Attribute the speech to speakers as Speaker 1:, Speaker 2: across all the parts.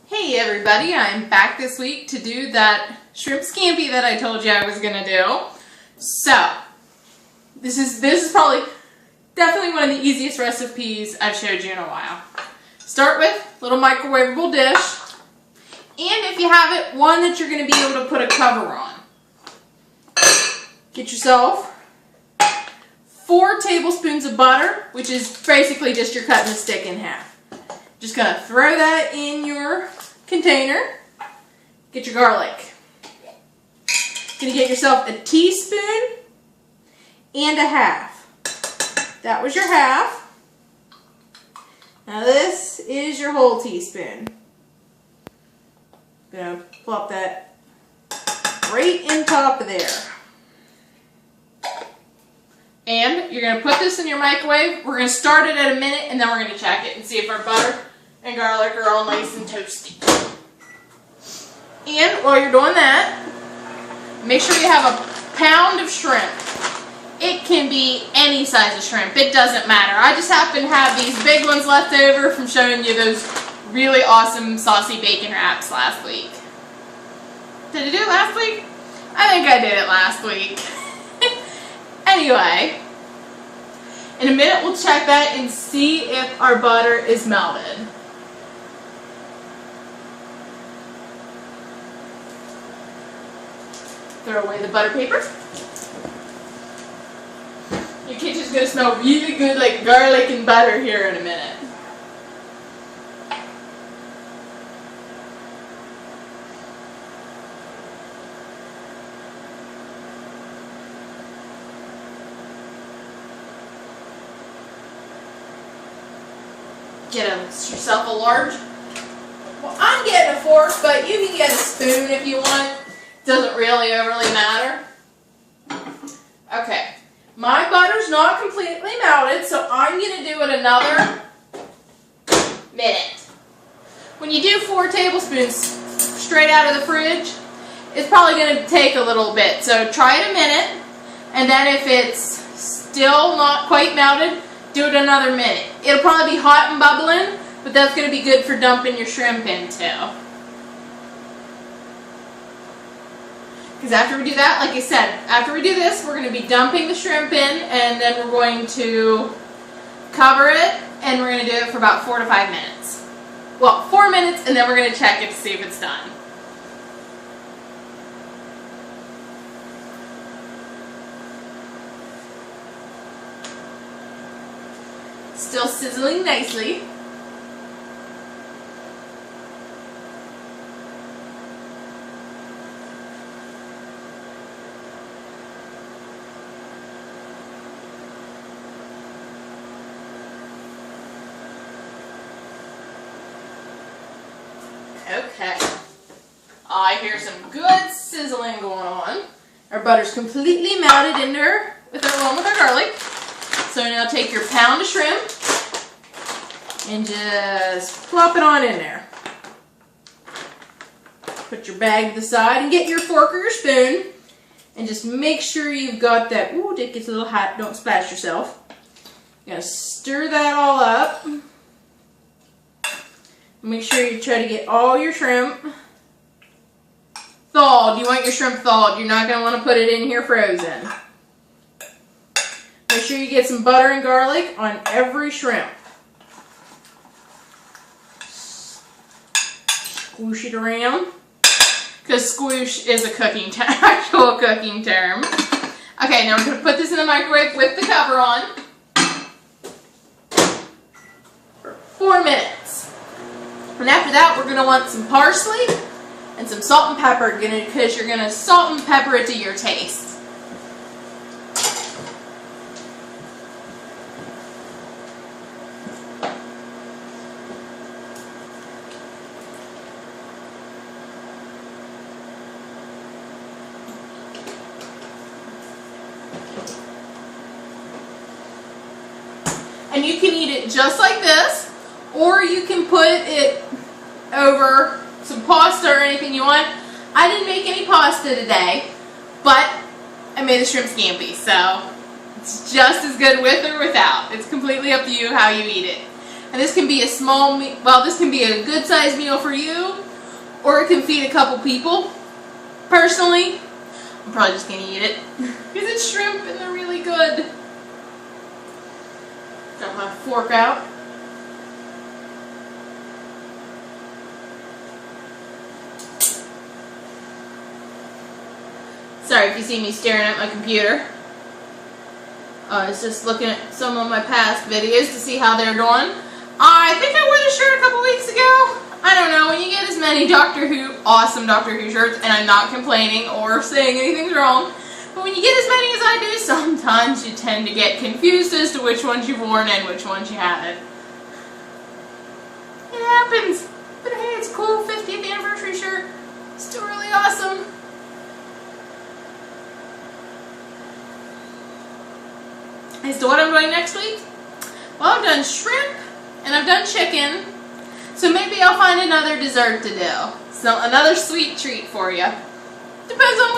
Speaker 1: Hey everybody, I'm back this week to do that shrimp scampi that I told you I was gonna do. So, this is probably definitely one of the easiest recipes I've showed you in a while. Start with a little microwavable dish, and if you have it, one that you're gonna be able to put a cover on. Get yourself 4 tablespoons of butter, which is basically just you're cutting the stick in half. Just gonna throw that in your container. Get your garlic. Gonna get yourself a teaspoon and a half. That was your half. Now this is your whole teaspoon. Gonna plop that right in top of there. And you're going to put this in your microwave. We're going to start it at a minute and then we're going to check it and see if our butter and garlic are all nice and toasty. And while you're doing that, make sure you have a pound of shrimp. It can be any size of shrimp. It doesn't matter. I just happen to have these big ones left over from showing you those really awesome saucy bacon wraps last week. Did I do it last week? I think I did it last week. Anyway, in a minute we'll check that and see if our butter is melted. Throw away the butter paper. Your kitchen's going to smell really good like garlic and butter here in a minute. Get yourself a large. Well, I'm getting a fork, but you can get a spoon if you want. Doesn't really overly matter. Okay, my butter's not completely melted, so I'm going to do it another minute. When you do 4 tablespoons straight out of the fridge, it's probably going to take a little bit. So try it a minute, and then if it's still not quite melted, do it another minute. It'll probably be hot and bubbling, but that's going to be good for dumping your shrimp into. Because after we do that, like I said, after we do this, we're going to be dumping the shrimp in, and then we're going to cover it, and we're going to do it for about 4 to 5 minutes. Well, 4 minutes, and then we're going to check it to see if it's done. Still sizzling nicely. Okay. I hear some good sizzling going on. Our butter's completely melted in there along with our garlic. So now take your pound of shrimp and just plop it on in there. Put your bag to the side and get your fork or your spoon and just make sure you've got that. Ooh, it gets a little hot. Don't splash yourself. You're going to stir that all up. Make sure you try to get all your shrimp thawed. You want your shrimp thawed. You're not going to want to put it in here frozen. Make sure you get some butter and garlic on every shrimp. Squish it around. Because squish is a cooking term, actual cooking term. Okay, now I'm going to put this in the microwave with the cover on for 4 minutes. And after that, we're going to want some parsley and some salt and pepper because you're going to salt and pepper it to your taste. And you can eat it just like this, or you can put it over some pasta or anything you want. I didn't make any pasta today, but I made the shrimp scampi, so it's just as good with or without. It's completely up to you how you eat it. And this can be a small, well, this can be a good sized meal for you, or it can feed a couple people. Personally, I'm probably just gonna eat it because it's shrimp and they're really good. Got my fork out. Sorry if you see me staring at my computer. I was just looking at some of my past videos to see how they're doing. I think I wore this shirt a couple weeks ago. I don't know, when you get as many awesome Doctor Who shirts, and I'm not complaining or saying anything's wrong, but when you get as many as I do, sometimes you tend to get confused as to which ones you've worn and which ones you haven't. It happens. But hey, it's a cool 50th anniversary shirt. It's still really awesome. As to what I'm doing next week? Well, I've done shrimp and I've done chicken. So maybe I'll find another dessert to do. So another sweet treat for you. Depends on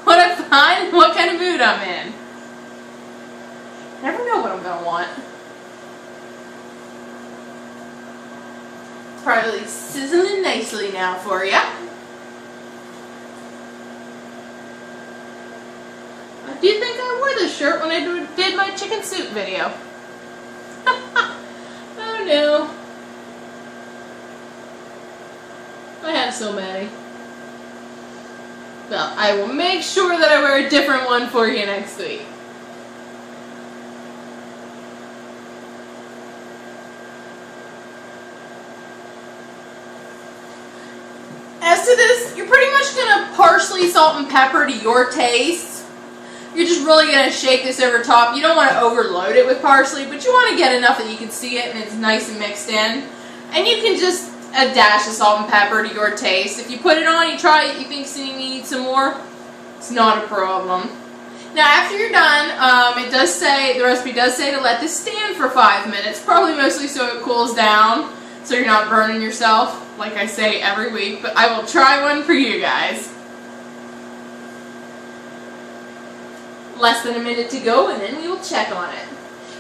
Speaker 1: what I find and what kind of mood I'm in. Never know what I'm going to want. It's probably sizzling nicely now for you. I do think I wore this shirt when I did my chicken soup video. Oh no. I have so many. Well, I will make sure that I wear a different one for you next week. As to this, you're pretty much going to parsley, salt, and pepper to your taste. You're just really going to shake this over top. You don't want to overload it with parsley, but you want to get enough that you can see it and it's nice and mixed in. And you can just a dash of salt and pepper to your taste. If you put it on, you try it, you think you need some more, it's not a problem. Now after you're done, the recipe does say to let this stand for 5 minutes, probably mostly so it cools down, so you're not burning yourself, like I say every week, but I will try one for you guys. Less than a minute to go, and then we will check on it.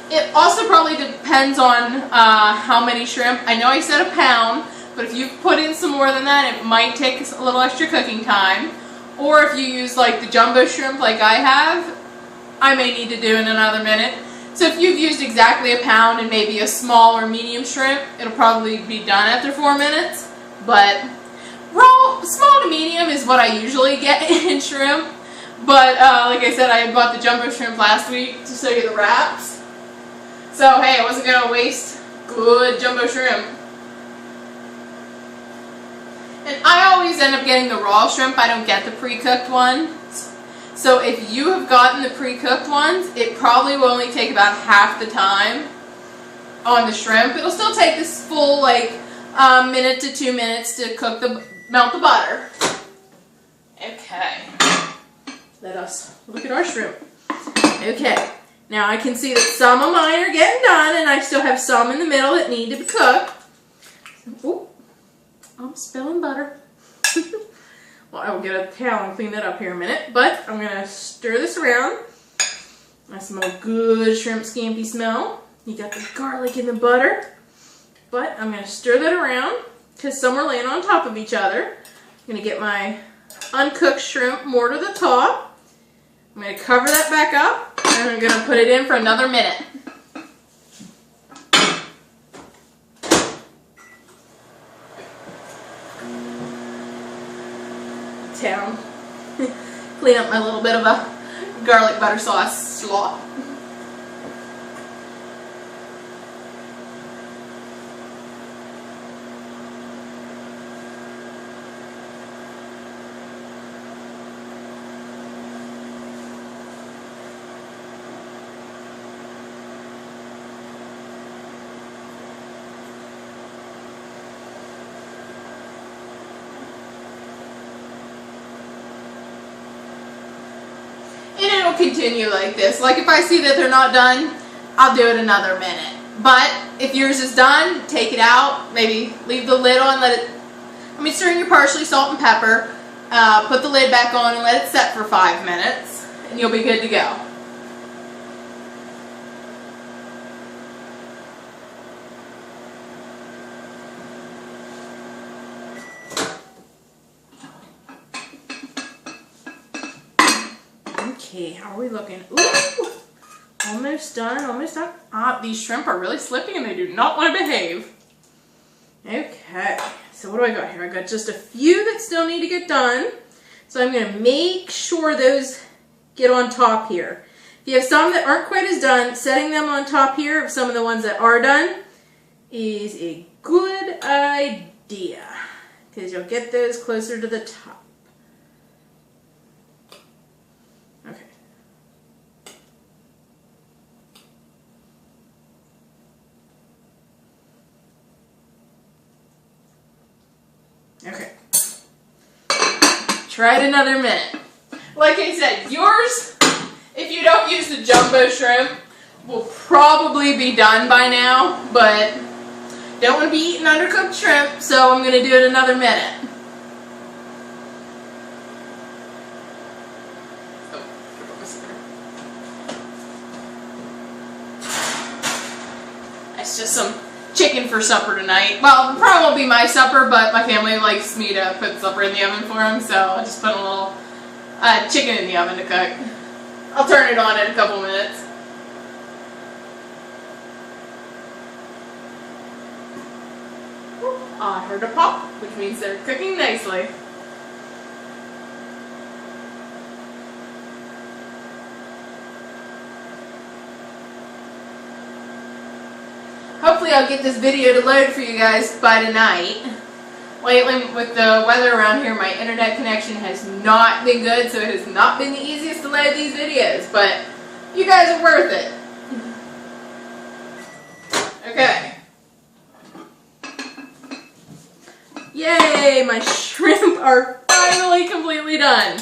Speaker 1: It also probably depends on how many shrimp. I know I said a pound, but if you put in some more than that, it might take a little extra cooking time. Or if you use like the jumbo shrimp like I have, I may need to do in another minute. So if you've used exactly a pound and maybe a small or medium shrimp, it'll probably be done after 4 minutes. But raw, small to medium is what I usually get in shrimp. But like I said, I had bought the jumbo shrimp last week to show you the wraps. So hey, I wasn't going to waste good jumbo shrimp. And I always end up getting the raw shrimp. I don't get the pre-cooked ones. So if you have gotten the pre-cooked ones, it probably will only take about half the time on the shrimp. It'll still take this full like minute to 2 minutes to melt the butter. Okay. Let us look at our shrimp. Okay. Now I can see that some of mine are getting done and I still have some in the middle that need to be cooked. Ooh. I'm spilling butter. Well, I will get a towel and clean that up here in a minute, but I'm going to stir this around. I smell good shrimp scampi smell. You got the garlic and the butter, but I'm going to stir that around because some are laying on top of each other. I'm going to get my uncooked shrimp more to the top. I'm going to cover that back up and I'm going to put it in for another minute. Town. Clean up my little bit of a garlic butter sauce slop. And it'll continue like this. Like if I see that they're not done, I'll do it another minute. But if yours is done, take it out. Maybe leave the lid on, stir in your parsley, salt, and pepper. Put the lid back on and let it set for 5 minutes. And you'll be good to go. Okay, how are we looking? Ooh, almost done, almost done. Ah, these shrimp are really slippy and they do not want to behave. Okay, so what do I got here? I got just a few that still need to get done. So I'm going to make sure those get on top here. If you have some that aren't quite as done, setting them on top here of some of the ones that are done is a good idea, because you'll get those closer to the top. Okay. Okay. Try it another minute. Like I said, yours, if you don't use the jumbo shrimp, will probably be done by now, but don't want to be eating undercooked shrimp, so I'm going to do it another minute. It's just some chicken for supper tonight. Well, it probably won't be my supper, but my family likes me to put supper in the oven for them, so I'll just put a little chicken in the oven to cook. I'll turn it on in a couple minutes. I heard a pop, which means they're cooking nicely. Hopefully I'll get this video to load for you guys by tonight. Lately, with the weather around here, my internet connection has not been good, so it has not been the easiest to load these videos, but you guys are worth it. Okay. Yay, my shrimp are finally completely done.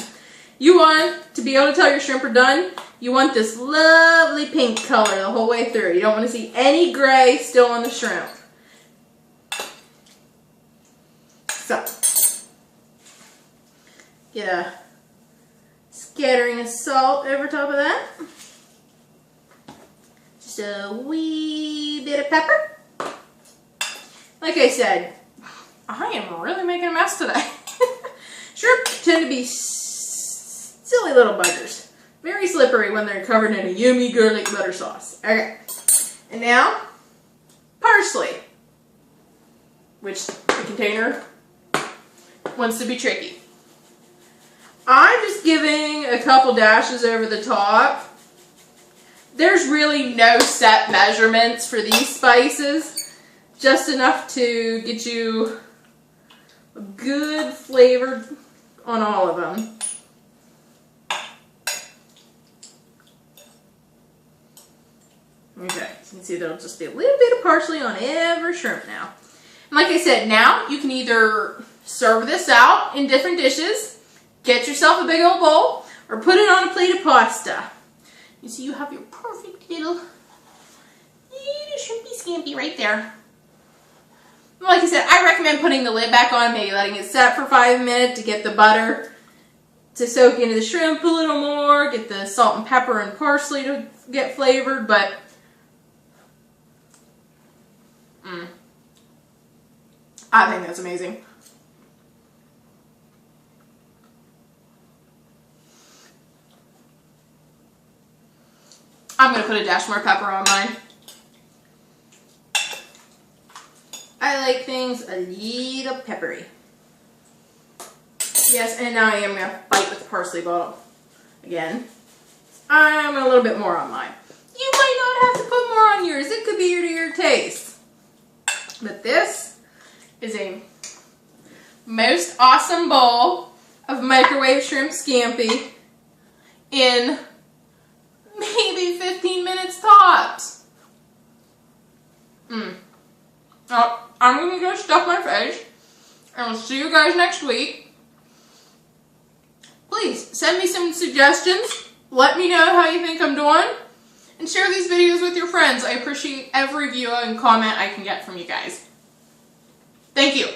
Speaker 1: You want to be able to tell your shrimp are done, you want this lovely pink color the whole way through. You don't want to see any gray still on the shrimp. So, get a scattering of salt over top of that. Just a wee bit of pepper. Like I said, I am really making a mess today. Shrimp tend to be silly little buggers. Very slippery when they're covered in a yummy garlic butter sauce. Okay. And now, parsley. Which the container wants to be tricky. I'm just giving a couple dashes over the top. There's really no set measurements for these spices. Just enough to get you a good flavor on all of them. Okay, so you can see there'll just be a little bit of parsley on every shrimp now. And like I said, now you can either serve this out in different dishes, get yourself a big old bowl, or put it on a plate of pasta. You see you have your perfect little shrimpy scampi right there. Like I said, I recommend putting the lid back on, maybe letting it set for 5 minutes to get the butter to soak into the shrimp a little more, get the salt and pepper and parsley to get flavored, but I think that's amazing. I'm going to put a dash more pepper on mine. I like things a little peppery. Yes, and now I am going to fight with the parsley bottle again. I'm a little bit more on mine. You might not have to put more on yours. It could be to your taste. But this is a most awesome bowl of microwave shrimp scampi in maybe 15 minutes tops. Oh, I'm going to go stuff my face, and we'll see you guys next week. Please send me some suggestions. Let me know how you think I'm doing. And share these videos with your friends. I appreciate every view and comment I can get from you guys. Thank you.